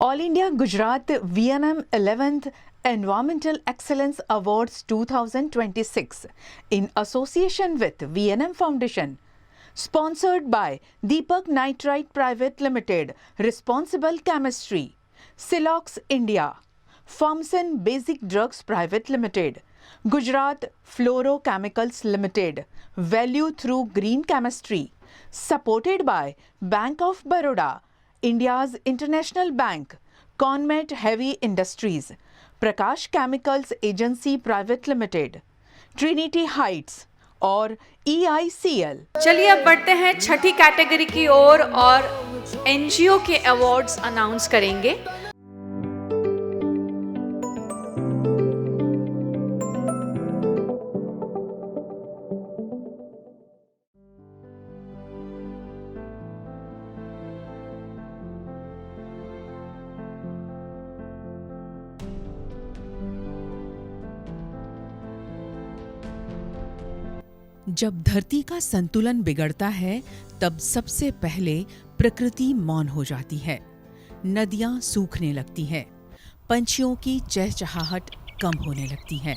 All India Gujarat VNM 11th Environmental Excellence Awards 2026 in association with VNM Foundation, sponsored by Deepak Nitrite Private Limited, Responsible Chemistry, Silox India, Farmson Basic Drugs Private Limited, Gujarat Fluorochemicals Limited, Value Through Green Chemistry, supported by Bank of Baroda, India's International Bank, Conmet Heavy Industries, Prakash chemicals agency private limited, Trinity Heights और EICL। चलिए अब बढ़ते हैं छठी category की ओर और NGO के awards announce करेंगे। जब धरती का संतुलन बिगड़ता है तब सबसे पहले प्रकृति मौन हो जाती है, नदियां सूखने लगती हैं, पंछियों की चहचहाहट कम होने लगती है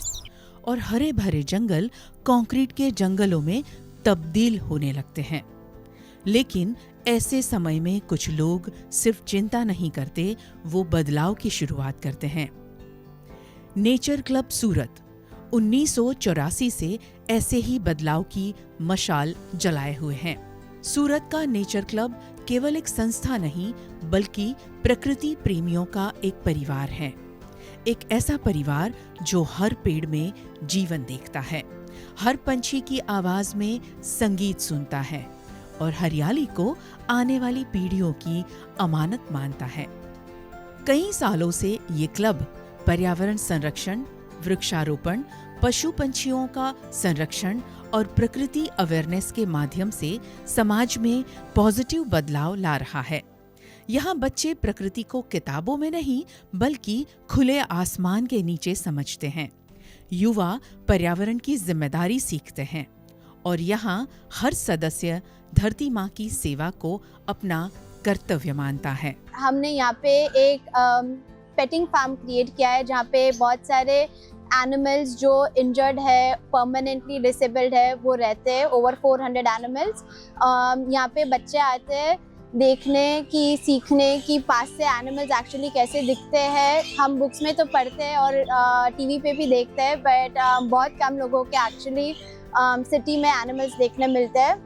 और हरे भरे जंगल कंक्रीट के जंगलों में तब्दील होने लगते हैं। लेकिन ऐसे समय में कुछ लोग सिर्फ चिंता नहीं करते, वो बदलाव की शुरुआत करते हैं। नेचर क्लब सूरत 1984 से ऐसे ही बदलाव की मशाल जलाए हुए हैं। सूरत का नेचर क्लब केवल एक संस्था नहीं बल्कि प्रकृति प्रेमियों का एक परिवार है। एक ऐसा परिवार जो हर पेड़ में जीवन देखता है, हर पंछी की आवाज में संगीत सुनता है और हरियाली को आने वाली पीढ़ियों की अमानत मानता है। कई सालों से ये क्लब पर्यावरण संरक्षण, वृक्षारोपण, पशु पंछियों का संरक्षण और प्रकृति अवेयरनेस के माध्यम से समाज में पॉजिटिव बदलाव ला रहा है। यहाँ बच्चे प्रकृति को किताबों में नहीं बल्कि खुले आसमान के नीचे समझते हैं। युवा पर्यावरण की जिम्मेदारी सीखते हैं और यहाँ हर सदस्य धरती माँ की सेवा को अपना कर्तव्य मानता है। हमने यहाँ पे एक पेटिंग फार्म क्रिएट किया है जहाँ पे बहुत सारे एनिमल्स जो इंजर्ड है, परमानेंटली डिसेबल्ड है, वो रहते हैं। ओवर 400 एनिमल्स यहाँ पे बच्चे आते हैं देखने की, सीखने की, पास से एनिमल्स एक्चुअली कैसे दिखते हैं। हम बुक्स में तो पढ़ते हैं और टीवी पे भी देखते हैं, बट बहुत कम लोगों के एक्चुअली सिटी में एनिमल्स देखने मिलते हैं।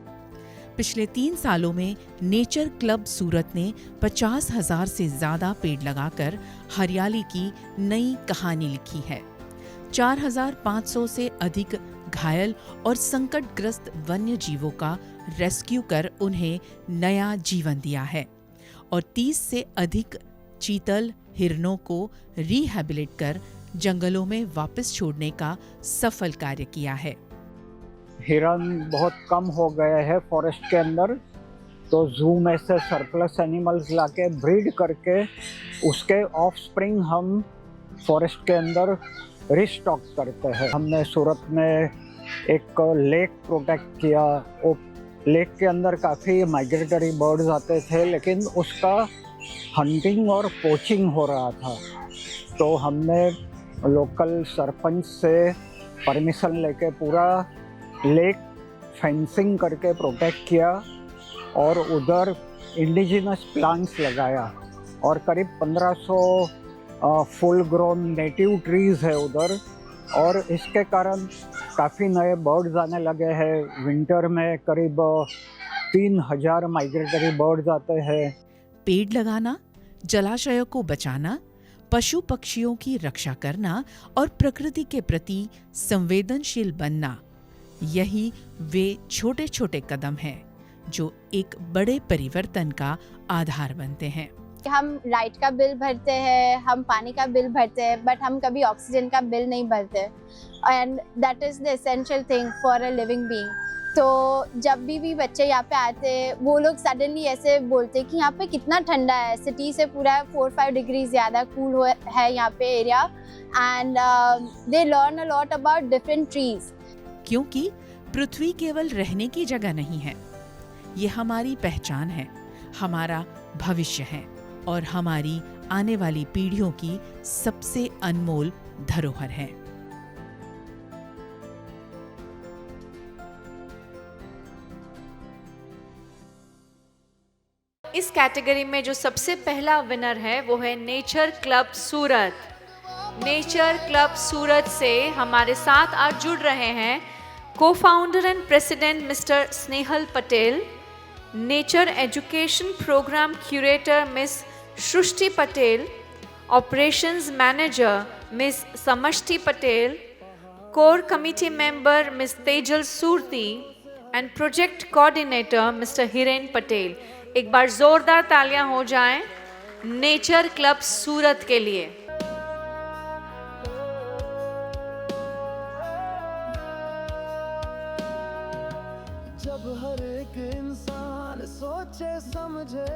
पिछले 3 सालों में नेचर क्लब सूरत ने 50,000 से ज्यादा पेड़ लगाकर हरियाली की नई कहानी लिखी है। 4,500 से अधिक घायल और संकटग्रस्त वन्य जीवों का रेस्क्यू कर उन्हें नया जीवन दिया है और 30 से अधिक चीतल हिरणों को रिहैबिलिट कर जंगलों में वापस छोड़ने का सफल कार्य किया है। हिरन बहुत कम हो गए हैं फॉरेस्ट के अंदर, तो जू में से सरप्लस एनिमल्स लाके ब्रीड करके उसके ऑफस्प्रिंग हम फॉरेस्ट के अंदर रिस्टॉक करते हैं। हमने सूरत में एक लेक प्रोटेक्ट किया। वो लेक के अंदर काफ़ी माइग्रेटरी बर्ड्स आते थे, लेकिन उसका हंटिंग और पोचिंग हो रहा था। तो हमने लोकल सरपंच से परमिशन लेके पूरा लेक फेंसिंग करके प्रोटेक्ट किया और उधर इंडिजिनस प्लांट्स लगाया और करीब 1500 फुल ग्रोन नेटिव ट्रीज है उधर, और इसके कारण काफ़ी नए बर्ड्स आने लगे हैं। विंटर में करीब 3000 माइग्रेटरी बर्ड्स आते हैं। पेड़ लगाना, जलाशयों को बचाना, पशु पक्षियों की रक्षा करना और प्रकृति के प्रति संवेदनशील बनना, यही वे छोटे छोटे कदम हैं जो एक बड़े परिवर्तन का आधार बनते हैं। हम लाइट का बिल भरते हैं, हम पानी का बिल भरते हैं, बट हम कभी ऑक्सीजन का बिल नहीं भरते, and that is the essential thing for a living being. तो जब भी बच्चे यहाँ पे आते हैं, वो लोग सडनली ऐसे बोलते हैं कि यहाँ पे कितना ठंडा है, सिटी से पूरा 4-5 डिग्री ज़्यादा कूल है यहाँ पे area, and they learn a lot about different trees. क्योंकि पृथ्वी केवल रहने की जगह नहीं है, ये हमारी पहचान है, हमारा भविष्य है और हमारी आने वाली पीढ़ियों की सबसे अनमोल धरोहर है। इस कैटेगरी में जो सबसे पहला विनर है वो है Nature Club Surat. Nature Club Surat से हमारे साथ आज जुड़ रहे हैं co-founder and president mister Snehal Patel, nature education programme curator miss Srishti Patel, operations manager miss Samashti Patel, core committee member miss Tejal Surti and project coordinator mister Hiren Patel. एक बार जोरदार तालियां हो जाएं नेचर क्लब सूरत के लिए। जब हर एक इंसान सोचे समझे।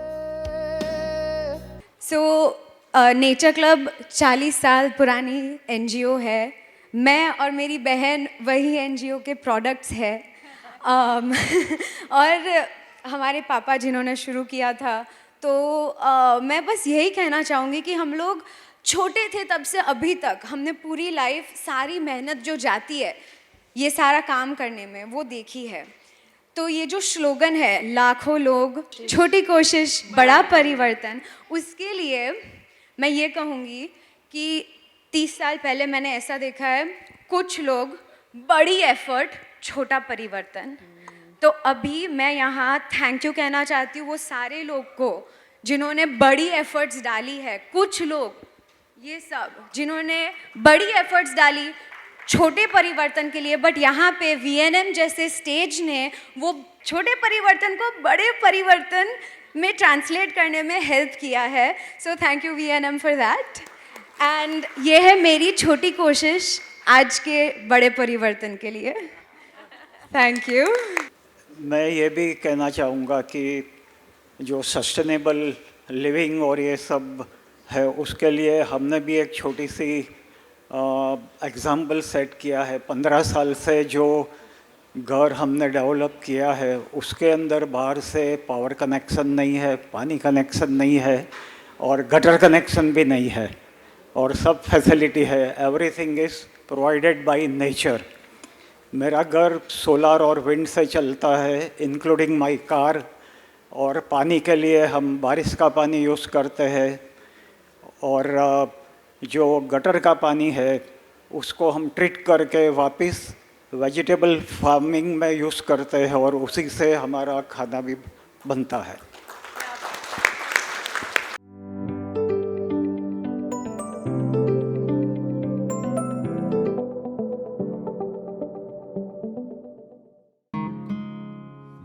नेचर क्लब 40 साल पुरानी एनजीओ है। मैं और मेरी बहन वही एनजीओ के प्रोडक्ट्स है। और हमारे पापा जिन्होंने शुरू किया था, तो मैं बस यही कहना चाहूँगी कि हम लोग छोटे थे तब से अभी तक हमने पूरी लाइफ सारी मेहनत जो जाती है ये सारा काम करने में वो देखी है। तो ये जो स्लोगन है लाखों लोग छोटी कोशिश बड़ा परिवर्तन, उसके लिए मैं ये कहूँगी कि 30 साल पहले मैंने ऐसा देखा है, कुछ लोग बड़ी एफर्ट छोटा परिवर्तन। तो अभी मैं यहाँ थैंक यू कहना चाहती हूँ वो सारे लोग को जिन्होंने बड़ी एफर्ट्स डाली है। कुछ लोग ये सब जिन्होंने बड़ी एफर्ट्स डाली छोटे परिवर्तन के लिए, बट यहाँ पे VNM जैसे स्टेज ने वो छोटे परिवर्तन को बड़े परिवर्तन में ट्रांसलेट करने में हेल्प किया है। So thank you VNM for that. And ये है मेरी छोटी कोशिश आज के बड़े परिवर्तन के लिए। Thank you. मैं ये भी कहना चाहूँगा कि जो सस्टेनेबल लिविंग और ये सब है उसके लिए हमने भी एक छोटी सी एग्ज़ाम्पल सेट किया है। 15 साल से जो घर हमने डेवलप किया है उसके अंदर बाहर से पावर कनेक्शन नहीं है, पानी कनेक्शन नहीं है और गटर कनेक्शन भी नहीं है और सब फैसिलिटी है। Everything is provided by nature. मेरा घर सोलर और विंड से चलता है, इंक्लूडिंग माय कार, और पानी के लिए हम बारिश का पानी यूज़ करते हैं और जो गटर का पानी है उसको हम ट्रीट करके वापस वेजिटेबल फार्मिंग में यूज़ करते हैं और उसी से हमारा खाना भी बनता है।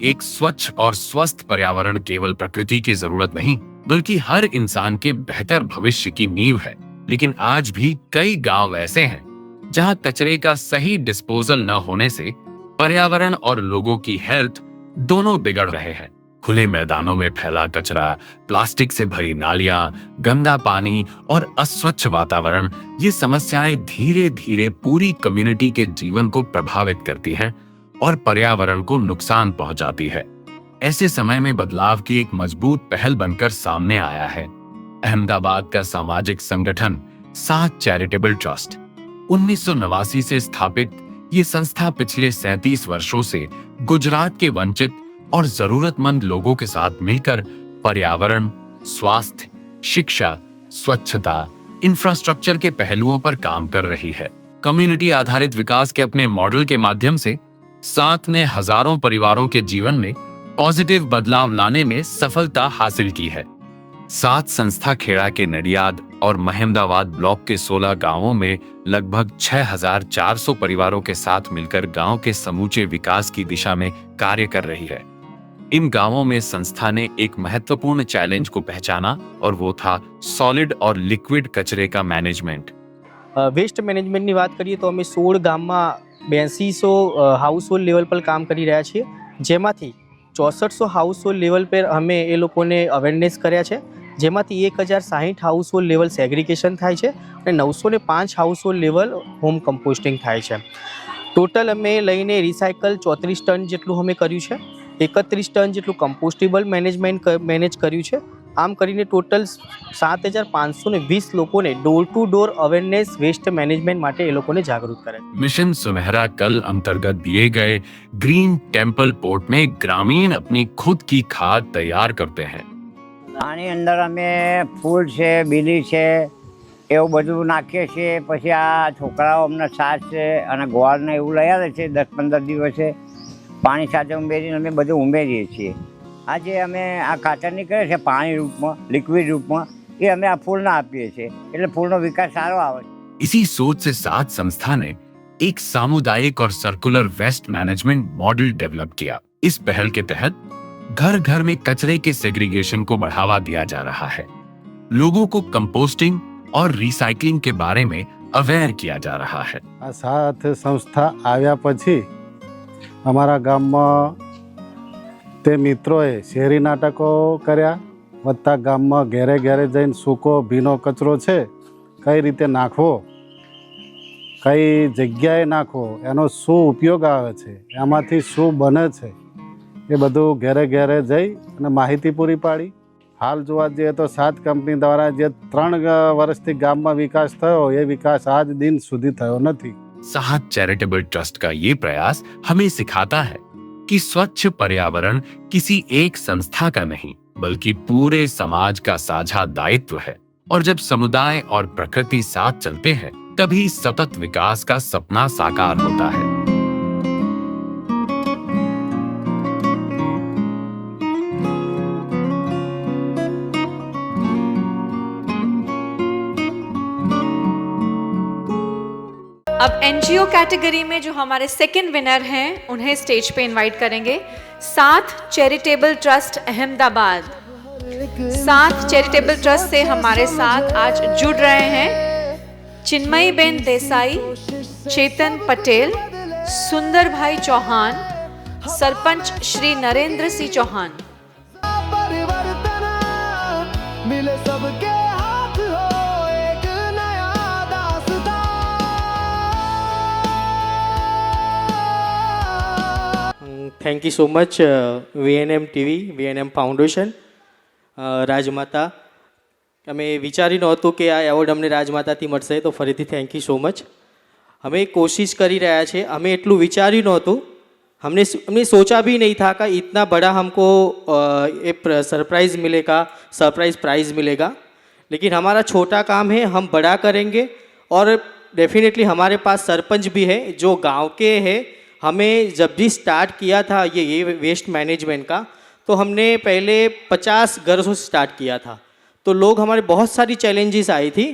एक स्वच्छ और स्वस्थ पर्यावरण केवल प्रकृति की जरूरत नहीं बल्कि हर इंसान के बेहतर भविष्य की नींव है। लेकिन आज भी कई गांव ऐसे हैं जहां कचरे का सही डिस्पोजल न होने से पर्यावरण और लोगों की हेल्थ दोनों बिगड़ रहे हैं। खुले मैदानों में फैला कचरा, प्लास्टिक से भरी नालियां, गंदा पानी और अस्वच्छ वातावरण, ये समस्याएं धीरे धीरे पूरी कम्युनिटी के जीवन को प्रभावित करती हैं और पर्यावरण को नुकसान पहुंचाती है। ऐसे समय में बदलाव की एक मजबूत पहल बनकर सामने आया है अहमदाबाद का सामाजिक संगठन साथ चैरिटेबल ट्रस्ट। 1989 से स्थापित ये संस्था पिछले 37 वर्षों से गुजरात के वंचित और जरूरतमंद लोगों के साथ मिलकर पर्यावरण, स्वास्थ्य, शिक्षा, स्वच्छता, इंफ्रास्ट्रक्चर के पहलुओं पर काम कर रही है। कम्युनिटी आधारित विकास के अपने मॉडल के माध्यम से साथ ने हजारों परिवारों के जीवन में पॉजिटिव बदलाव लाने में सफलता हासिल की है। साथ संस्था खेड़ा के नडियाद और महमदाबाद ब्लॉक के 16 गांवों में लगभग 6,400 परिवारों के साथ मिलकर गांव के समूचे विकास की दिशा में कार्य कर रही है। इन गांवों में संस्था ने एक महत्वपूर्ण चैलेंज को पहचाना और वो था सॉलिड और लिक्विड कचरे का मैनेजमेंट। વેસ્ટ મેનેજમેન્ટની વાત કરીએ તો અમે 16 ગામમાં 8200 હાઉસહોલ્ડ લેવલ પર કામ કરી રહ્યા છીએ, જેમાંથી 6400 હાઉસહોલ્ડ લેવલ પર અમે એ લોકોને અવેરનેસ કર્યા છે, જેમાંથી 1060 હાઉસહોલ્ડ લેવલ સેગ્રીગેશન થાય છે અને 905 હાઉસહોલ્ડ લેવલ હોમ કમ્પોસ્ટિંગ થાય છે। ટોટલ અમે લઈને રિસાયકલ 34 ટન જેટલું અમે કર્યું છે, 31 ટન જેટલું કમ્પોસ્ટેબલ મેનેજ કર્યું છે આમ કરીને ટોટલ 7520 લોકોને door to door awareness waste management માટે એ લોકોને જાગૃત કરે છે। मिशन सुनहरा कल अंतर्गत दिए गए ग्रीन टेम्पल पोर्ट में ग्रामीण अपनी खुद की खाद तैयार करते हैं। આની અંદર અમે ફૂલ છે, બીલી છે, એવું બધું નાખીએ છીએ। પછી આ છોકરાઓ અમને છાશ છે અને ગોળને એવું લઈ આવે છે 10-15 દિવસે પાણી સાથે ઉમેરીને અમે બધું ઉમેરીએ છીએ। આજે અમે આ ખાતર નીકળે છે પાણી રૂપમાં, લિક્વિડ रूपમાં, એ અમે આ ફૂલને આપીએ છીએ એટલે ફૂલનો વિકાસ સારો આવે છે। इसी सोच से सात संस्था ने एक सामुदायिक और circular waste management model develop किया। इस पहल के तहत घर घर में कचरे के सेग्रीगेशन को बढ़ावा दिया जा रहा है। लोगों को कंपोस्टिंग और रिसाइकलिंग के बारे में अवेयर किया जा रहा है। आ साथ संस्था आव्या पछी अमारा गाममां ते मित्रोए शहरी नाटको कर्या, वत्ता गाममां घेरे घेरे जईने सूको भीनो कचरो छे कई रीते नाखवो, कई जग्याए नाखवो, एनो शुं उपयोग आवे छे, एमांथी शुं बने छे, ए बधुं घेरे घेरे जई अने माहिती पूरी पाडी। हाल जोवा जईए तो 7 कंपनी द्वारा जे 3 वर्षथी गाममां विकास थयो ए विकास आज दिन सुधी थयो नथी। साहत चैरिटेबल ट्रस्ट का ये प्रयास हमें सिखाता है कि स्वच्छ पर्यावरण किसी एक संस्था का नहीं बल्कि पूरे समाज का साझा दायित्व है, और जब समुदाय और प्रकृति साथ चलते हैं तभी सतत विकास का सपना साकार होता है। अब एनजीओ कैटेगरी में जो हमारे सेकंड विनर हैं उन्हें स्टेज पे इनवाइट करेंगे। साथ चैरिटेबल ट्रस्ट अहमदाबाद, साथ चैरिटेबल ट्रस्ट से हमारे साथ आज जुड़ रहे हैं चिन्मयी बेन देसाई, चेतन पटेल, सुंदर भाई चौहान, सरपंच श्री नरेंद्र सिंह चौहान। परिवर्तन मिले सबके हाथ हो एक नया दास्तां। Thank you so much VNM TV, VNM Foundation, Rajmata. અમે વિચારી નહોતું કે આ એવોર્ડ અમને રાજમાતાથી મળશે, તો ફરીથી થેન્ક યુ સો મચ। અમે कोशिश કરી રહ્યા છે, અમે એટલું વિચાર્યું નહોતું, हमने सोचा भी नहीं था कि इतना बड़ा हमको एक सरप्राइज़ मिलेगा, सरप्राइज़ प्राइज़ मिलेगा। लेकिन हमारा छोटा काम है, हम बड़ा करेंगे। और डेफिनेटली हमारे पास सरपंच भी है जो गांव के हैं। हमें जब भी स्टार्ट किया था ये वेस्ट मैनेजमेंट का, तो हमने पहले 50 घरों से स्टार्ट किया था। तो लोग हमारे बहुत सारी चैलेंजेस आई थी,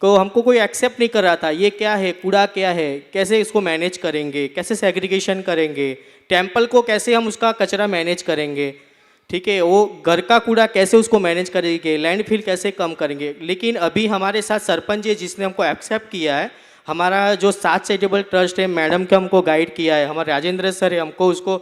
तो हमको कोई एक्सेप्ट नहीं कर रहा था, ये क्या है, कूड़ा क्या है, कैसे इसको मैनेज करेंगे, कैसे सेग्रीगेशन करेंगे, टेम्पल को कैसे हम उसका कचरा मैनेज करेंगे, ठीक है, वो घर का कूड़ा कैसे उसको मैनेज करेंगे, लैंडफिल कैसे कम करेंगे। लेकिन अभी हमारे साथ सरपंच है जिसने हमको एक्सेप्ट किया है। हमारा जो साथ चैरिटेबल ट्रस्ट है, मैडम के हमको गाइड किया है, हमारे राजेंद्र सर है, हमको उसको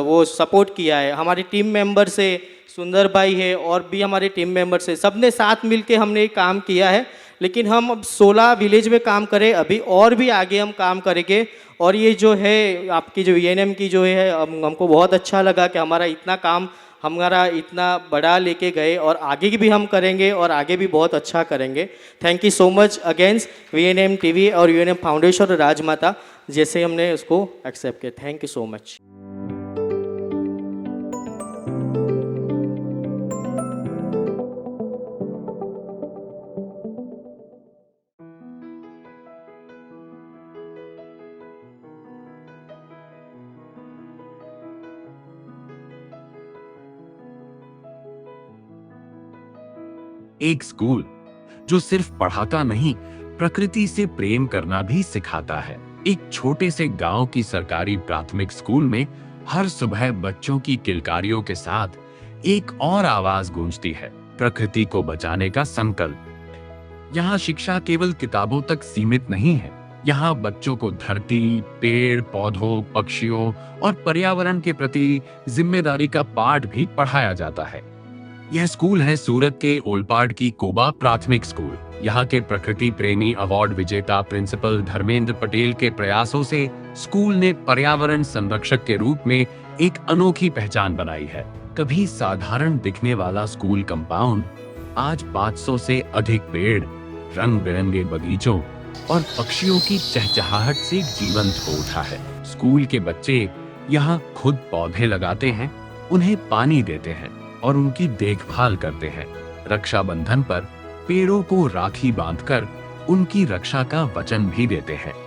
वो सपोर्ट किया है। हमारी टीम मेंबर से सुंदर भाई है और भी हमारे टीम मेंबर्स है, सब ने साथ मिलके हमने काम किया है। लेकिन हम अब 16 विलेज में काम करें, अभी और भी आगे हम काम करेंगे। और ये जो है आपकी जो वीएनएम की जो है, हमको बहुत अच्छा लगा कि हमारा इतना काम हमारा इतना बड़ा लेके गए, और आगे भी हम करेंगे और आगे भी बहुत अच्छा करेंगे। Thank you so much against VNM TV और वीएनएम फाउंडेशन और राजमाता जैसे हमने उसको एक्सेप्ट किया। Thank you so much. एक स्कूल जो सिर्फ पढ़ाता नहीं, प्रकृति से प्रेम करना भी सिखाता है। एक छोटे से गांव की सरकारी प्राथमिक स्कूल में हर सुबह बच्चों की किलकारियों के साथ एक और आवाज गूंजती है, प्रकृति को बचाने का संकल्प। यहाँ शिक्षा केवल किताबों तक सीमित नहीं है, यहाँ बच्चों को धरती, पेड़ पौधों, पक्षियों और पर्यावरण के प्रति जिम्मेदारी का पाठ भी पढ़ाया जाता है। यह स्कूल है सूरत के ओलपाड की कोबा प्राथमिक स्कूल। यहाँ के प्रकृति प्रेमी अवार्ड विजेता प्रिंसिपल धर्मेंद्र पटेल के प्रयासों से स्कूल ने पर्यावरण संरक्षक के रूप में एक अनोखी पहचान बनाई है। कभी साधारण दिखने वाला स्कूल कंपाउंड आज 500 से अधिक पेड़, रंग बिरंगे बगीचों और पक्षियों की चहचहाहट से जीवंत हो उठा है। स्कूल के बच्चे यहाँ खुद पौधे लगाते हैं, उन्हें पानी देते हैं और उनकी देखभाल करते हैं। रक्षाबंधन पर पेड़ों को राखी बांधकर उनकी रक्षा का वचन भी देते हैं।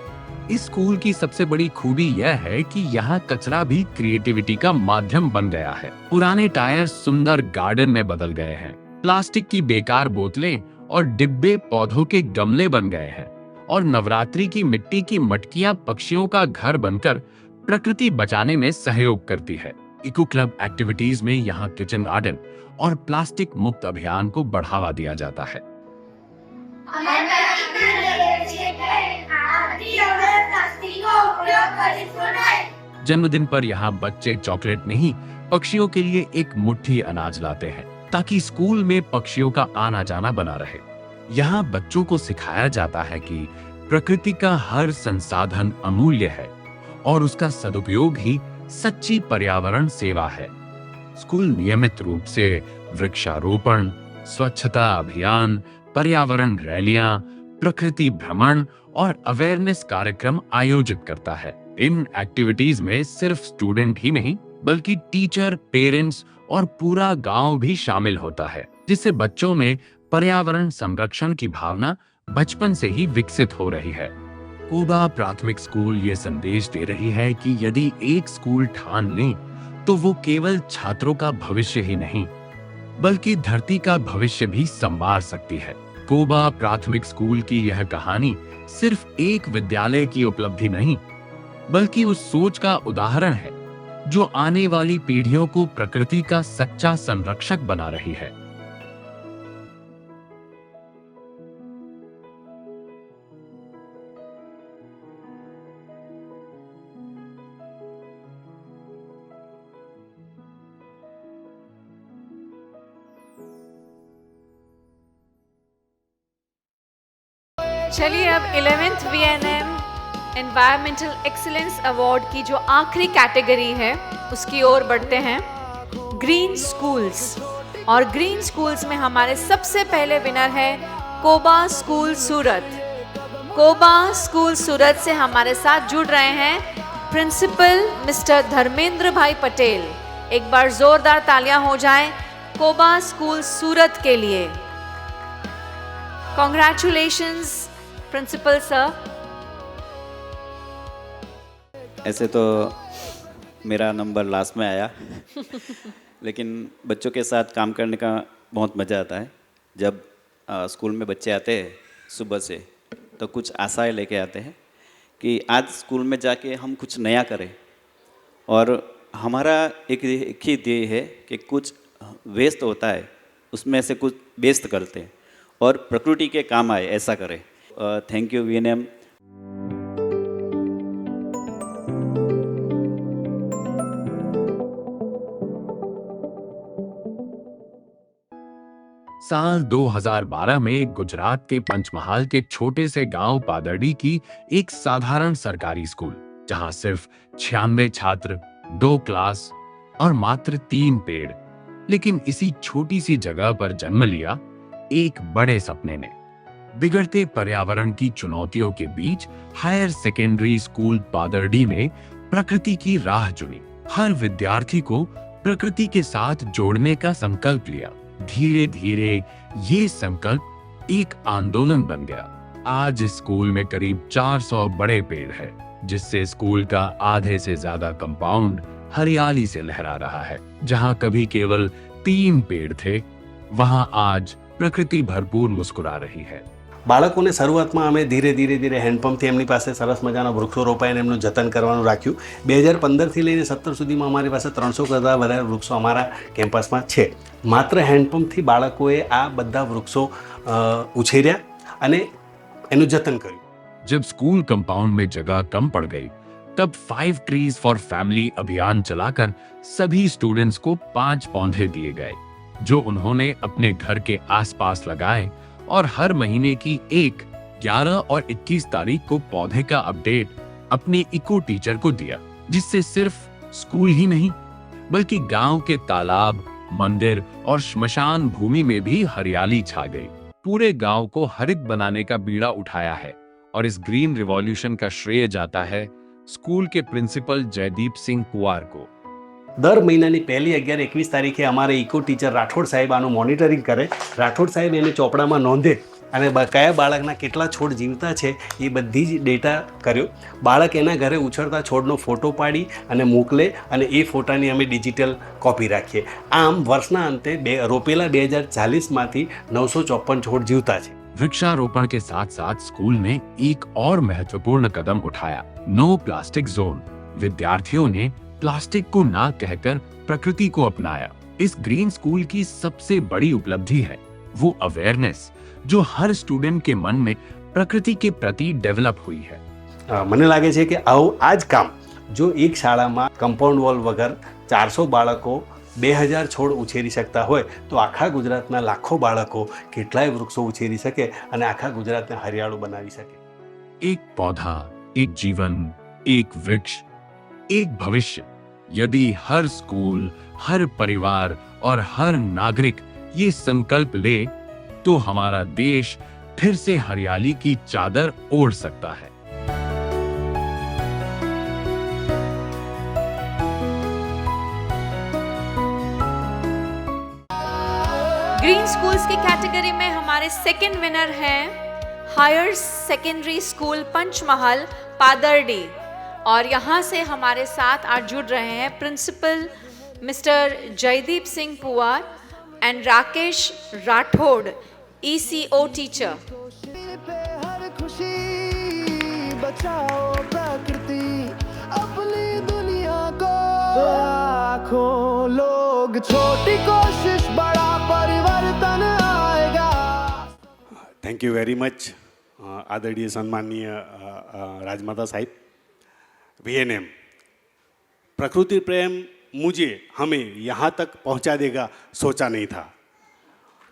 इस स्कूल की सबसे बड़ी खूबी यह है कि यहाँ कचरा भी क्रिएटिविटी का माध्यम बन गया है। पुराने टायर सुंदर गार्डन में बदल गए हैं, प्लास्टिक की बेकार बोतलें और डिब्बे पौधों के गमले बन गए हैं और नवरात्रि की मिट्टी की मटकियां पक्षियों का घर बनकर प्रकृति बचाने में सहयोग करती है। इको क्लब एक्टिविटीज में यहाँ किचन गार्डन और प्लास्टिक मुक्त अभियान को बढ़ावा दिया जाता है। जन्मदिन पर यहाँ बच्चे चॉकलेट नहीं, पक्षियों के लिए एक मुट्ठी अनाज लाते हैं ताकि स्कूल में पक्षियों का आना जाना बना रहे। यहाँ बच्चों को सिखाया जाता है कि प्रकृति का हर संसाधन अमूल्य है और उसका सदुपयोग ही सच्ची पर्यावरण सेवा है। स्कूल नियमित रूप से वृक्षारोपण, स्वच्छता अभियान, पर्यावरण रैलियां, प्रकृति भ्रमण और अवेयरनेस कार्यक्रम आयोजित करता है। इन एक्टिविटीज में सिर्फ स्टूडेंट ही नहीं बल्कि टीचर, पेरेंट्स और पूरा गांव भी शामिल होता है, जिससे बच्चों में पर्यावरण संरक्षण की भावना बचपन से ही विकसित हो रही है। कोबा प्राथमिक स्कूल ये संदेश दे रही है कि यदि एक स्कूल ठान ले तो वो केवल छात्रों का भविष्य ही नहीं बल्कि धरती का भविष्य भी संवार सकती है। कोबा प्राथमिक स्कूल की यह कहानी सिर्फ एक विद्यालय की उपलब्धि नहीं बल्कि उस सोच का उदाहरण है जो आने वाली पीढ़ियों को प्रकृति का सच्चा संरक्षक बना रही है। चलिए अब 11th VNM environmental excellence award की जो आखिरी कैटेगरी है उसकी ओर बढ़ते हैं, ग्रीन स्कूल्स। और ग्रीन स्कूल्स में हमारे सबसे पहले विनर है कोबा स्कूल सूरत। कोबा स्कूल सूरत से हमारे साथ जुड़ रहे हैं प्रिंसिपल मिस्टर धर्मेंद्र भाई पटेल। एक बार जोरदार तालियां हो जाएं कोबा स्कूल सूरत के लिए। Congratulations principal sir. ऐसे तो मेरा नंबर लास्ट में आया लेकिन बच्चों के साथ काम करने का बहुत मज़ा आता है। जब स्कूल में बच्चे आते हैं सुबह से तो कुछ आशाएं लेके आते हैं कि आज स्कूल में जाके हम कुछ नया करें, और हमारा एक ही ध्येय है कि कुछ वेस्ट होता है उसमें से कुछ बेस्ट करते हैं और प्रकृति के काम आए, ऐसा करें। Thank you VNM। साल 2012 में गुजरात के पंचमहाल के छोटे से गांव पादरडी की एक साधारण सरकारी स्कूल, जहां सिर्फ 96 छात्र, 2 क्लास और मात्र 3 पेड़, लेकिन इसी छोटी सी जगह पर जन्म लिया एक बड़े सपने ने। बिगड़ते पर्यावरण की चुनौतियों के बीच हायर सेकेंडरी स्कूल पादरडी ने प्रकृति की राह चुनी। हर विद्यार्थी को प्रकृति के साथ जोड़ने का संकल्प लिया। धीरे धीरे ये संकल्प एक आंदोलन बन गया। आज स्कूल में करीब 400 बड़े पेड़ हैं, जिससे स्कूल का आधे से ज्यादा कंपाउंड हरियाली से लहरा रहा है। जहां कभी केवल 3 पेड़ थे, वहां आज प्रकृति भरपूर मुस्कुरा रही है। બાળકોને શરૂઆતમાં અમે ધીરે ધીરે હેન્ડપંપથી એમની પાસે સરસ મજાના વૃક્ષો રોપાઈને એમનું જતન કરવાનું રાખ્યું। 2015થી લઈને 17 સુધીમાં અમારી પાસે 300 કરતાં વધારે વૃક્ષો અમારા કેમ્પસમાં છે। માત્ર હેન્ડપંપથી બાળકોએ આ બધા વૃક્ષો ઉછેર્યા અને એનું જતન કર્યું। जब स्कूल कंपाउंड में जगह कम पड़ गई, तब 5 ट्रीज फॉर फैमिली अभियान चलाकर सभी स्टूडेंट्स को 5 पौधे दिए गए, जो उन्होंने अपने घर के आसपास लगाए और हर महीने की 1, 11 और 21 तारीख को पौधे का अपडेट अपने इको टीचर को दिया, जिससे सिर्फ स्कूल ही नहीं बल्कि गांव के तालाब, मंदिर और श्मशान भूमि में भी हरियाली छा गई। पूरे गांव को हरित बनाने का बीड़ा उठाया है और इस ग्रीन रिवॉल्यूशन का श्रेय जाता है स्कूल के प्रिंसिपल जयदीप सिंह पुआर को। દર મહિનાની 1, 11, 21 તારીખે અમારે ઇકો ટીચર રાઠોડ સાહેબ આનું મોનિટરિંગ કરે. રાઠોડ સાહેબ એને ચોપડામાં નોંધે અને કયા બાળકના કેટલા છોડ જીવતા છે એ બધી જ ડેટા કર્યો. બાળક એના ઘરે ઉછળતા છોડનો ફોટો પાડી અને મોકલે અને એ ફોટાની અમે ડિજિટલ કોપી રાખીએ. આમ વર્ષના અંતે રોપેલા 2040માંથી 954 છોડ જીવતા છે. वृक्षारोपण के साथ साथ स्कूल ने एक और महत्वपूर्ण कदम उठाया, नो प्लास्टिक जोन। विद्यार्थियों ने प्लास्टिक को ना कहकर प्रकृति को अपनाया। इस ग्रीन स्कूल की सबसे बड़ी उपलब्धि है वो अवेयरनेस जो हर स्टूडेंट के मन में प्रकृति के प्रति डेवलप हुई है। મને લાગે છે કે આવું આ જ કામ જો એક શાળામાં કમ્પાઉન્ડ વોલ વગર 400 બાળકો 2000 છોડ ઉછેરી શકતા હોય તો આખા ગુજરાતના લાખો બાળકો કેટલાય વૃક્ષો ઉછેરી શકે અને આખા ગુજરાતને હરિયાળું બનાવી શકે. एक पौधा, एक जीवन, एक वृक्ष, एक भविष्य। यदि हर स्कूल, हर परिवार और हर नागरिक ये संकल्प ले तो हमारा देश फिर से हरियाली की चादर ओढ़ सकता है। ग्रीन स्कूल्स की कैटेगरी में हमारे सेकंड विनर हैं हायर सेकेंडरी स्कूल पंचमहल पादरडी, और यहाँ से हमारे साथ आज जुड़ रहे हैं principal mister Jaydeep Singh Puar and Rakesh Rathod, ECO teacher. हर खुशी बचाओ प्रकृति अपनी दुनिया को, लाखों लोग छोटी कोशिश बड़ा परिवर्तन आएगा। थैंक यू वेरी मच आदरणीय सम्माननीय राजमाता साहिब। VNM प्रकृति प्रेम मुझे हमें यहाँ तक पहुँचा देगा सोचा नहीं था।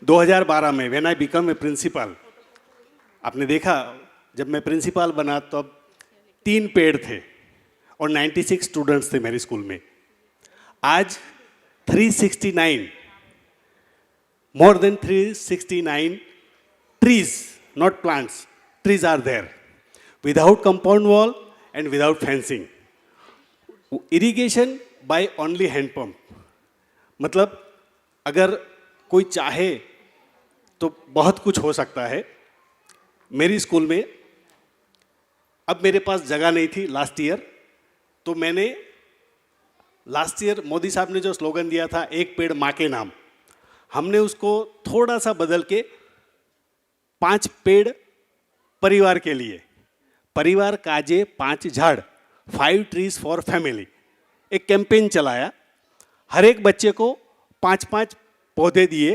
2012 में when I become a principal, आपने देखा जब मैं प्रिंसिपल बना तब 3 पेड़ थे और 96 स्टूडेंट्स थे मेरे स्कूल में। आज 369 more than 369 trees, not plants, trees are there without compound wall and without fencing. Irrigation by only hand pump. मतलब अगर कोई चाहे तो बहुत कुछ हो सकता है। मेरी स्कूल में अब मेरे पास जगह नहीं थी लास्ट ईयर, तो मैंने लास्ट ईयर मोदी साहब ने जो स्लोगन दिया था एक पेड़ माँ के नाम, हमने उसको थोड़ा सा बदल के 5 पेड़ परिवार के लिए, परिवार काजे 5 झाड़, 5 ट्रीज फॉर फैमिली, एक कैंपेन चलाया। हर एक बच्चे को 5-5 पौधे दिए।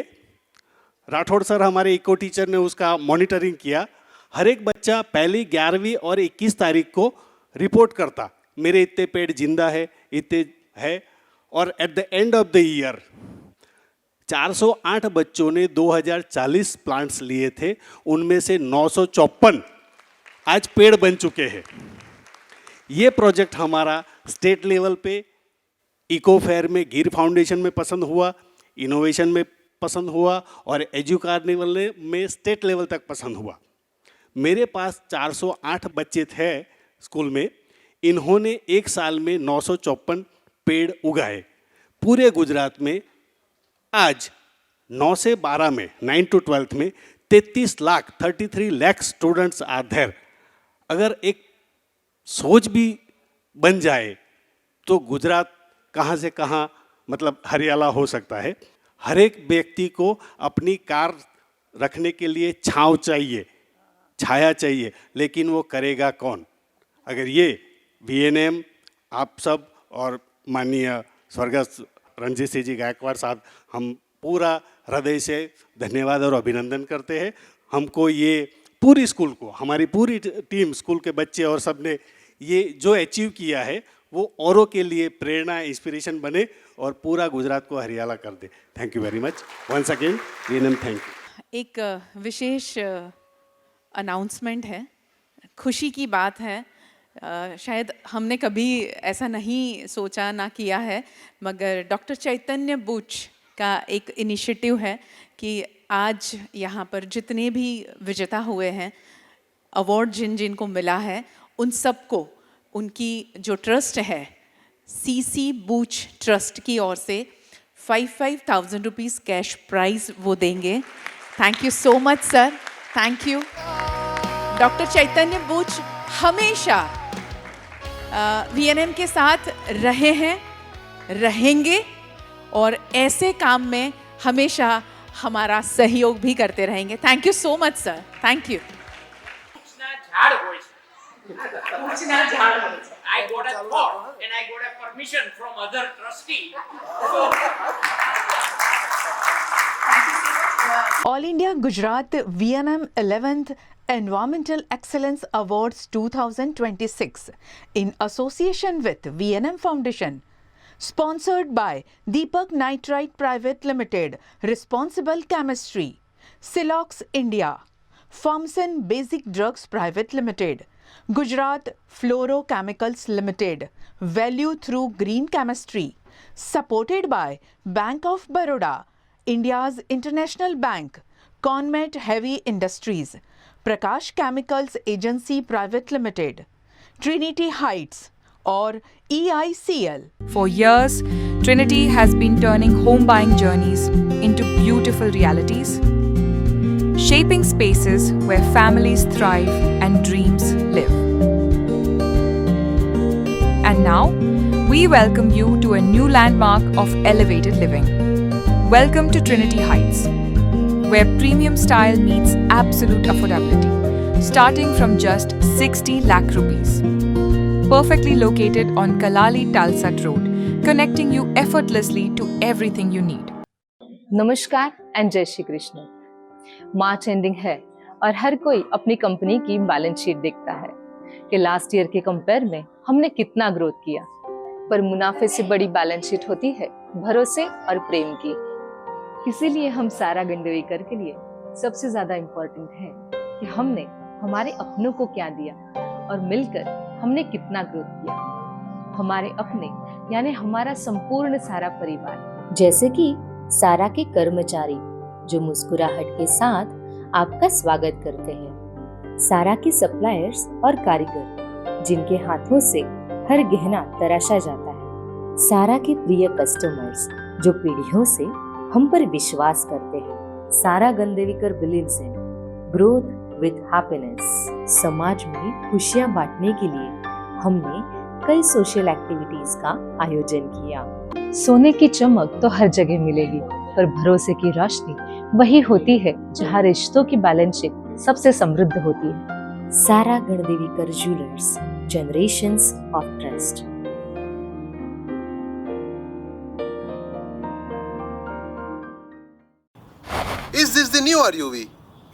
राठौड़ सर हमारे इको टीचर ने उसका मॉनिटरिंग किया। हर एक बच्चा पहली 11वीं और 21 तारीख को रिपोर्ट करता, मेरे इतने पेड़ जिंदा है, इतने है। और at the end of the year 408 बच्चों ने 2040 प्लांट्स लिए थे, उनमें से 954 आज पेड़ बन चुके हैं। ये प्रोजेक्ट हमारा स्टेट लेवल पे इको फेयर में गिर फाउंडेशन में पसंद हुआ, इनोवेशन में पसंद हुआ और एजू कार्निवल में स्टेट लेवल तक पसंद हुआ। मेरे पास 408 बच्चे थे स्कूल में, इन्होंने एक साल में 954 पेड़ उगाए। पूरे गुजरात में आज 9 से 12 में 9 to 12 में 33 लाख स्टूडेंट्स आर देयर। अगर एक सोच भी बन जाए तो गुजरात कहाँ से कहाँ मतलब हरियाला हो सकता है। हर एक व्यक्ति को अपनी कार रखने के लिए छांव चाहिए, छाया चाहिए, लेकिन वो करेगा कौन? अगर ये VNM आप सब और माननीय स्वर्गस्थ रणजीत सिंह जी गायकवाड़ साहब, हम पूरा हृदय से धन्यवाद और अभिनंदन करते हैं। हमको ये पूरी स्कूल को, हमारी पूरी टीम, स्कूल के बच्चे और सब ने ये जो अचीव किया है वो औरों के लिए प्रेरणा, इंस्पिरेशन बने और पूरा गुजरात को हरियाला कर दे। Thank you very much once again VNM, thank you. एक विशेष अनाउंसमेंट है, खुशी की बात है। शायद हमने कभी ऐसा नहीं सोचा ना किया है, मगर डॉक्टर चैतन्य बूच का एक इनिशिएटिव है कि आज यहाँ पर जितने भी विजेता हुए हैं, अवार्ड जिन जिनको मिला है, उन सबको उनकी जो ट्रस्ट है सीसी बूच ट्रस्ट की ओर से 5,000 रुपीज़ कैश प्राइज वो देंगे। Thank you so much sir, thank you. Doctor Chaitanya Buch हमेशा VNM के साथ रहे हैं, रहेंगे और ऐसे काम में हमेशा हमारा सहयोग भी करते रहेंगे। Thank you so much sir, thank you. I got a thought and I got a permission from other trustee. All India Gujarat VNM 11th Environmental Excellence Awards 2026 in association with VNM Foundation, sponsored by Deepak Nitrite Private Limited, Responsible Chemistry, Silox India, Farmson Basic Drugs Private Limited, Gujarat Fluorochemicals Limited, Value Through Green Chemistry, supported by Bank of Baroda, India's International Bank, Conmet Heavy Industries, Prakash Chemicals Agency Private Limited, Trinity Heights और EICL. For years, Trinity has been turning home buying journeys into beautiful realities, shaping spaces where families thrive and dreams live. And now, we welcome you to a new landmark of elevated living. Welcome to Trinity Heights, where premium style meets absolute affordability, starting from just 60 lakh rupees. Perfectly located on Kalali Talsat Road, connecting you effortlessly to everything you need. नमस्कार and जय Shri Krishna. March ending है और हर कोई अपनी company की balance sheet देखता है कि लास्ट ईयर के कंपेयर में हमने कितना ग्रोथ किया, पर मुनाफे से बड़ी बैलेंस शीट होती है भरोसे और प्रेम की। इसीलिए हम सारा गंडोईकर के लिए सबसे ज्यादा इम्पोर्टेंट है कि हमने हमारे अपनों को क्या दिया और मिलकर हमने कितना ग्रोथ किया। हमारे अपने यानी हमारा संपूर्ण सारा परिवार, जैसे कि सारा के कर्मचारी जो मुस्कुराहट के साथ आपका स्वागत करते हैं, सारा के सप्लायर्स और कारीगर जिनके हाथों से हर गहना तराशा जाता है, सारा के प्रिय कस्टमर्स जो पीढ़ियों से हम पर विश्वास करते हैं। Sara Gandevikar believes in growth with happiness. समाज में खुशियां बांटने के लिए हमने कई सोशल एक्टिविटीज का आयोजन किया। सोने की चमक तो हर जगह मिलेगी, पर भरोसे की रोशनी वही होती है जहाँ रिश्तों की बैलेंस शीट सबसे समृद्ध होती है। Sara Gandevikar jewellers, generations of trust. Is this the new RUV?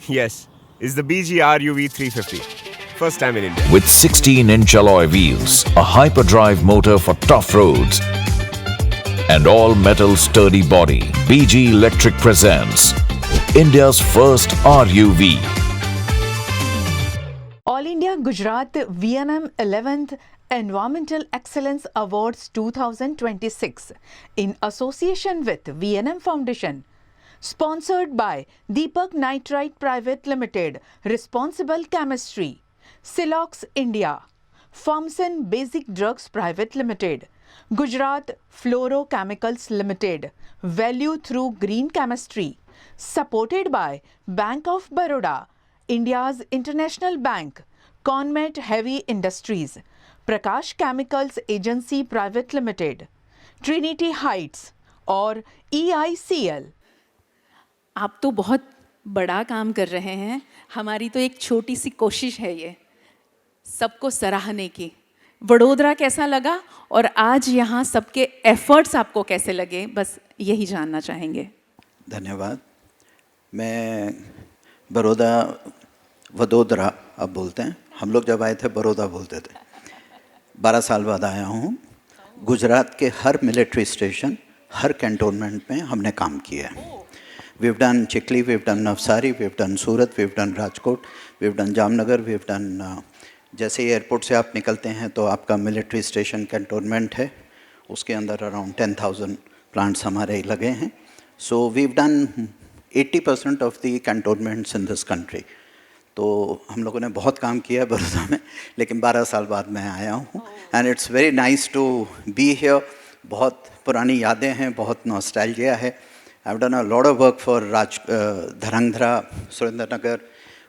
Yes, it's the BG RUV 350. First time in India. With 16-inch alloy wheels, a hyperdrive motor for tough roads, and all-metal sturdy body, BG Electric presents India's first RUV. All India Gujarat VNM 11th Environmental Excellence Awards 2026 in association with VNM Foundation, sponsored by Deepak Nitrite Private Limited, Responsible Chemistry, Silox India, Farmson Basic Drugs Private Limited, Gujarat Fluorochemicals Limited, Value Through Green Chemistry, supported by Bank of Baroda, India's International Bank, Conmet Heavy Industries, Prakash Chemicals Agency Private Limited, Trinity Heights और EICL। आप तो बहुत बड़ा काम कर रहे हैं, हमारी तो एक छोटी सी कोशिश है ये सबको सराहने की। वडोदरा कैसा लगा और आज यहाँ सबके एफर्ट्स आपको कैसे लगे, बस यही जानना चाहेंगे। धन्यवाद। मैं वडोदरा अब बोलते हैं, हम लोग जब आए थे बड़ौदा बोलते थे। 12 साल बाद आया हूँ। गुजरात के हर मिलिट्री स्टेशन, हर कैंटोनमेंट में हमने काम किया है। We've done Chikli, we've done Navsari, we've done Surat, we've done Rajkot, we've done Jamnagar, we've done जैसे ही एयरपोर्ट से आप निकलते हैं तो आपका मिलिट्री स्टेशन कैंटोनमेंट है, उसके अंदर अराउंड 10,000 प्लांट्स हमारे लगे हैं. So we done 80% of the cantonments in this country. तो हम लोगों ने बहुत काम किया है बड़ौदा में, लेकिन 12 साल बाद मैं आया हूँ and it's very nice to be here. बहुत पुरानी यादें हैं, बहुत नॉस्टैल्जिया है. I have done a lot of work for Dhrangadhra, Surendranagar.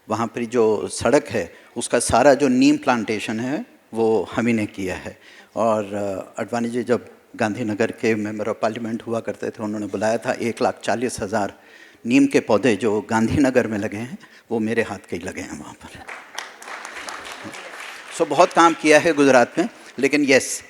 वहाँ पर जो सड़क है उसका सारा जो नीम प्लांटेशन है वो हम ही ने किया है. और अडवाणी जी जब गांधीनगर के मेंबर ऑफ पार्लियामेंट हुआ करते थे, उन्होंने बुलाया था 1,40,000 नीम के पौधे जो गांधीनगर में लगे हैं वो मेरे हाथ के ही लगे हैं वहाँ पर. सो बहुत काम किया है गुजरात में. लेकिन यस,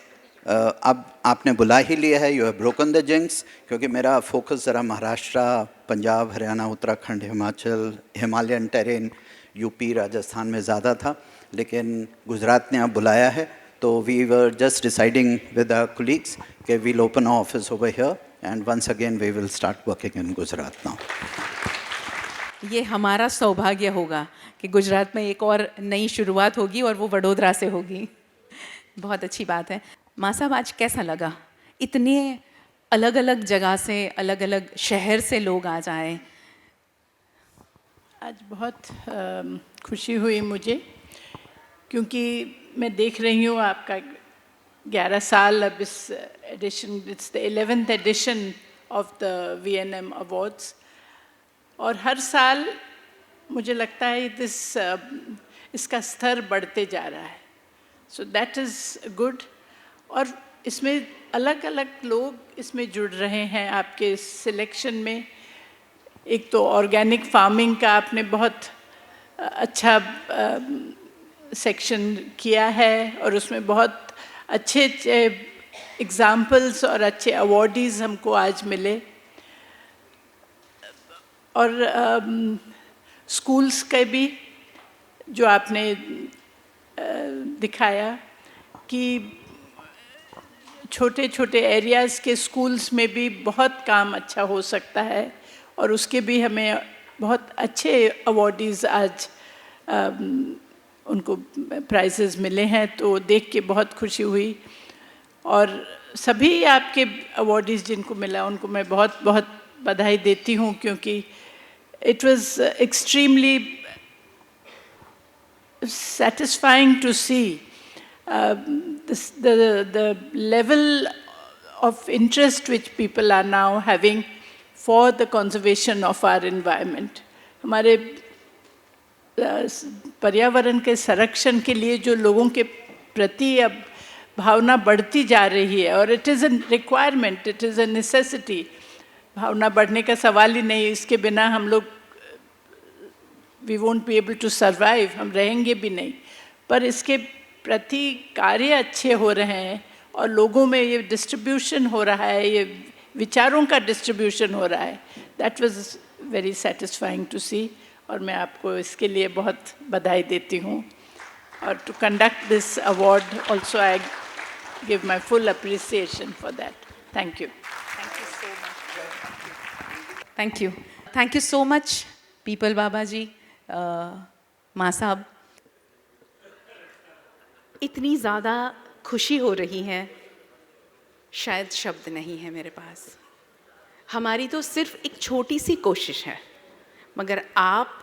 अब आपने बुला ही लिया है, you have broken the jinx, क्योंकि मेरा फोकस ज़रा महाराष्ट्र, पंजाब, हरियाणा, उत्तराखंड, हिमाचल, हिमालयन टेरेन, यूपी, राजस्थान में ज़्यादा था. लेकिन गुजरात ने अब बुलाया है तो we were just deciding with our colleagues कि we'll open office over here and once again we will start working in Gujarat now. ये हमारा सौभाग्य होगा कि गुजरात में एक और नई शुरुआत होगी और वो वडोदरा से होगी. बहुत अच्छी बात है. माँ साहब, आज कैसा लगा? इतने अलग अलग जगह से, अलग अलग शहर से लोग आज आए. आज बहुत खुशी हुई मुझे, क्योंकि मैं देख रही हूँ आपका 11 साल अब इस edition, it's the 11th edition of the VNM awards. और हर साल मुझे लगता है इसका स्तर बढ़ते जा रहा है. So that is good. और इसमें अलग अलग लोग इसमें जुड़ रहे हैं आपके सिलेक्शन में. एक तो ऑर्गेनिक फार्मिंग का आपने बहुत अच्छा सेक्शन किया है और उसमें बहुत अच्छे अच्छे एग्जाम्पल्स और अच्छे अवॉर्डीज़ हमको आज मिले. और स्कूल्स के भी जो आपने दिखाया कि छोटे छोटे एरियाज़ के स्कूल्स में भी बहुत काम अच्छा हो सकता है, और उसके भी हमें बहुत अच्छे अवॉर्डीज़ आज उनको प्राइजेज़ मिले हैं. तो देख के बहुत खुशी हुई. और सभी आपके अवॉर्डीज़ जिनको मिला उनको मैं बहुत बहुत बधाई देती हूँ, क्योंकि it was extremely satisfying to see the level of interest which people are now having for the conservation of our environment. हमारे पर्यावरण के संरक्षण के लिए जो लोगों के प्रति अब भावना बढ़ती जा रही है, और it is a requirement, it is a necessity. भावना बढ़ने का सवाल ही नहीं. इसके बिना हम लोग we won't be able to survive, हम रहेंगे भी नहीं. पर इसके प्रति कार्य अच्छे हो रहे हैं और लोगों में ये डिस्ट्रीब्यूशन हो रहा है, ये विचारों का डिस्ट्रीब्यूशन हो रहा है. That was very satisfying to see, और मैं आपको इसके लिए बहुत बधाई देती हूँ. और to conduct this award also I give my full appreciation for that. Thank you. Thank you. Thank you so much people Baba ji, माँ साहब. इतनी ज़्यादा खुशी हो रही है, शायद शब्द नहीं है मेरे पास. हमारी तो सिर्फ एक छोटी सी कोशिश है, मगर आप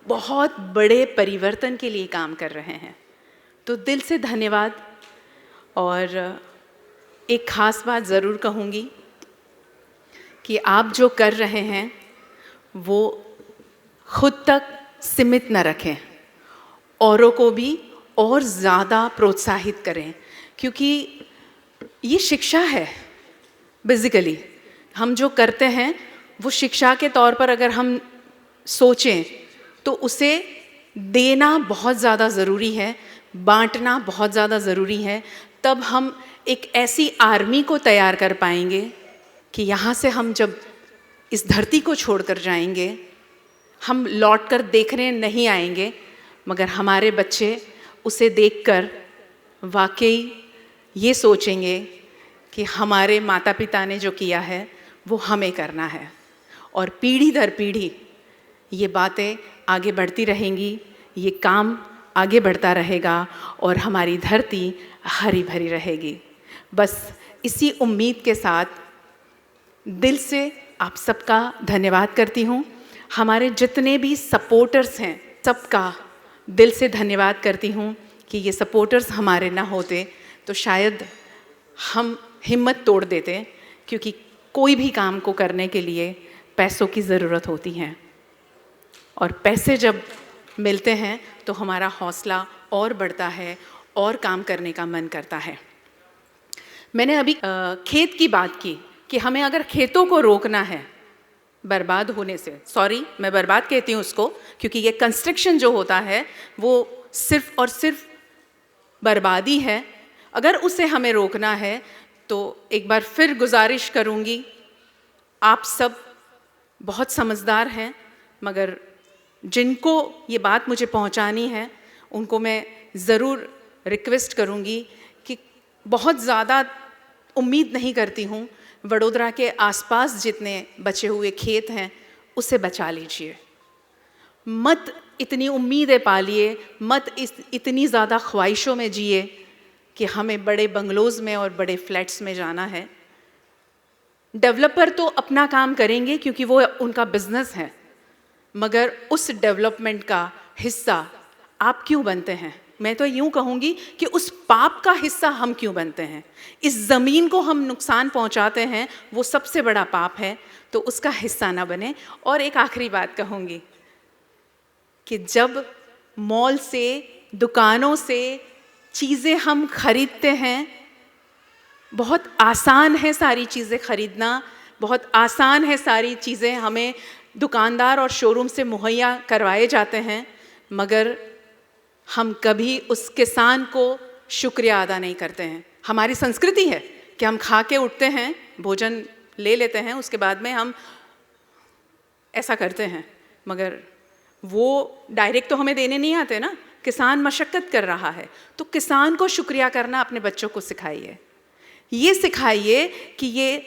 बहुत बड़े परिवर्तन के लिए काम कर रहे हैं. तो दिल से धन्यवाद. और एक ख़ास बात ज़रूर कहूँगी कि आप जो कर रहे हैं वो खुद तक सीमित न रखें, औरों को भी और ज़्यादा प्रोत्साहित करें, क्योंकि ये शिक्षा है. बेसिकली हम जो करते हैं वो शिक्षा के तौर पर अगर हम सोचें तो उसे देना बहुत ज़्यादा ज़रूरी है, बांटना बहुत ज़्यादा ज़रूरी है. तब हम एक ऐसी आर्मी को तैयार कर पाएंगे कि यहाँ से हम जब इस धरती को छोड़कर जाएंगे, हम लौटकर देखने नहीं आएंगे, मगर हमारे बच्चे उसे देखकर वाकई ये सोचेंगे कि हमारे माता पिता ने जो किया है वो हमें करना है. और पीढ़ी दर पीढ़ी ये बातें आगे बढ़ती रहेंगी, ये काम आगे बढ़ता रहेगा और हमारी धरती हरी भरी रहेगी। बस इसी उम्मीद के साथ दिल से आप सबका धन्यवाद करती हूँ। हमारे जितने भी सपोर्टर्स हैं सबका दिल से धन्यवाद करती हूँ कि ये सपोर्टर्स हमारे ना होते तो शायद हम हिम्मत तोड़ देते, क्योंकि कोई भी काम को करने के लिए पैसों की ज़रूरत होती है और पैसे जब मिलते हैं तो हमारा हौसला और बढ़ता है और काम करने का मन करता है। मैंने अभी खेत की बात की कि हमें अगर खेतों को रोकना है बर्बाद होने से, सॉरी मैं बर्बाद कहती हूँ उसको, क्योंकि ये कंस्ट्रक्शन जो होता है वो सिर्फ और सिर्फ बर्बादी है। अगर उसे हमें रोकना है तो एक बार फिर गुजारिश करूँगी, आप सब बहुत समझदार हैं, मगर जिनको ये बात मुझे पहुंचानी है उनको मैं ज़रूर रिक्वेस्ट करूंगी कि बहुत ज़्यादा उम्मीद नहीं करती हूँ, वडोदरा के आसपास जितने बचे हुए खेत हैं उसे बचा लीजिए। मत इतनी उम्मीदें पालिए, मत इतनी ज़्यादा ख्वाहिशों में जिए कि हमें बड़े बंगलोज़ में और बड़े फ्लैट्स में जाना है। डेवलपर तो अपना काम करेंगे क्योंकि वो उनका बिजनेस है, मगर उस डेवलपमेंट का हिस्सा आप क्यों बनते हैं? मैं तो यूँ कहूँगी कि उस पाप का हिस्सा हम क्यों बनते हैं? इस ज़मीन को हम नुकसान पहुँचाते हैं, वो सबसे बड़ा पाप है, तो उसका हिस्सा ना बने। और एक आखिरी बात कहूँगी कि जब मॉल से, दुकानों से चीज़ें हम खरीदते हैं, बहुत आसान है सारी चीज़ें खरीदना, बहुत आसान है सारी चीज़ें हमें दुकानदार और शोरूम से मुहैया करवाए जाते हैं, मगर हम कभी उस किसान को शुक्रिया अदा नहीं करते हैं। हमारी संस्कृति है कि हम खा के उठते हैं, भोजन ले लेते हैं, उसके बाद में हम ऐसा करते हैं, मगर वो डायरेक्ट तो हमें देने नहीं आते ना, किसान मशक्क़त कर रहा है, तो किसान को शुक्रिया करना अपने बच्चों को सिखाइए। ये सिखाइए कि ये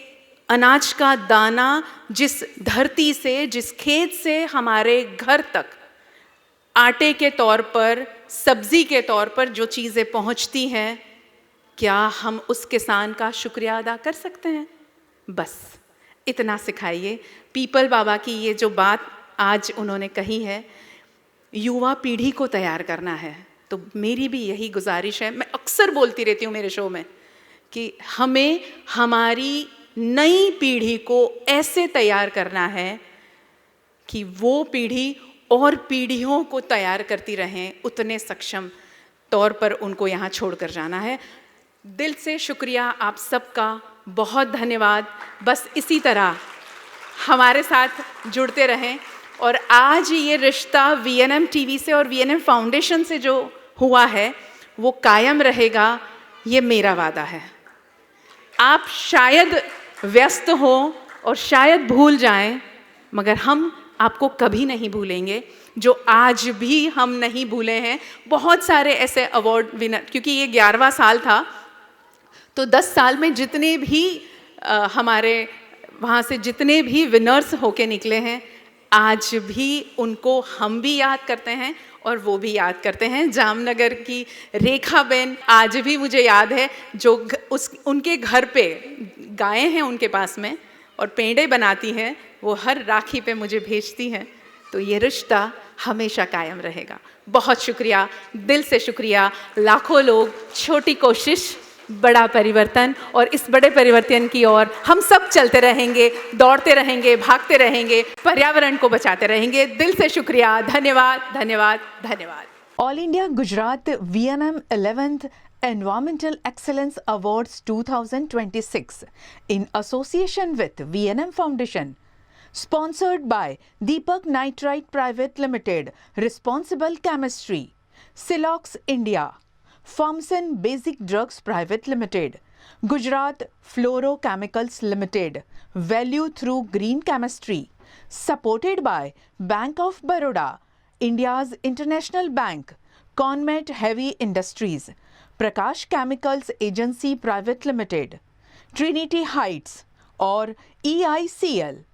अनाज का दाना जिस धरती से, जिस खेत से हमारे घर तक आटे के तौर पर, सब्ज़ी के तौर पर जो चीज़ें पहुंचती हैं, क्या हम उस किसान का शुक्रिया अदा कर सकते हैं? बस इतना सिखाइए। पीपल बाबा की ये जो बात आज उन्होंने कही है, युवा पीढ़ी को तैयार करना है, तो मेरी भी यही गुजारिश है। मैं अक्सर बोलती रहती हूँ मेरे शो में कि हमें हमारी नई पीढ़ी को ऐसे तैयार करना है कि वो पीढ़ी और पीढ़ियों को तैयार करती रहें, उतने सक्षम तौर पर उनको यहाँ छोड़कर जाना है। दिल से शुक्रिया आप सबका, बहुत धन्यवाद। बस इसी तरह हमारे साथ जुड़ते रहें और आज ये रिश्ता VNM टीवी से और VNM फाउंडेशन से जो हुआ है वो कायम रहेगा, ये मेरा वादा है। आप शायद व्यस्त हो और शायद भूल जाएं, मगर हम आपको कभी नहीं भूलेंगे, जो आज भी हम नहीं भूले हैं। बहुत सारे ऐसे अवार्ड विनर, क्योंकि ये 11वां साल था, तो 10 साल में जितने भी हमारे वहाँ से जितने भी विनर्स होके निकले हैं, आज भी उनको हम भी याद करते हैं और वो भी याद करते हैं। जामनगर की रेखा बेन आज भी मुझे याद है, जो उनके घर पे गायें हैं उनके पास में और पेड़े बनाती हैं, वो हर राखी पे मुझे भेजती हैं। तो ये रिश्ता हमेशा कायम रहेगा। बहुत शुक्रिया, दिल से शुक्रिया। लाखों लोग, छोटी कोशिश, बड़ा परिवर्तन, और इस बड़े परिवर्तन की ओर हम सब चलते रहेंगे, दौड़ते रहेंगे, भागते रहेंगे, पर्यावरण को बचाते रहेंगे। दिल से शुक्रिया, धन्यवाद, धन्यवाद, धन्यवाद। All India Gujarat VNM 11th Environmental Excellence Awards 2026 in association with VNM Foundation, sponsored by Deepak Nitrite Private Limited, Responsible Chemistry, Silox India, Farmson Basic Drugs Private Limited, Gujarat Fluorochemicals Limited, Value Through Green Chemistry, supported by Bank of Baroda, India's International Bank, Conmet Heavy Industries, Prakash Chemicals Agency Private Limited, Trinity Heights और EICL।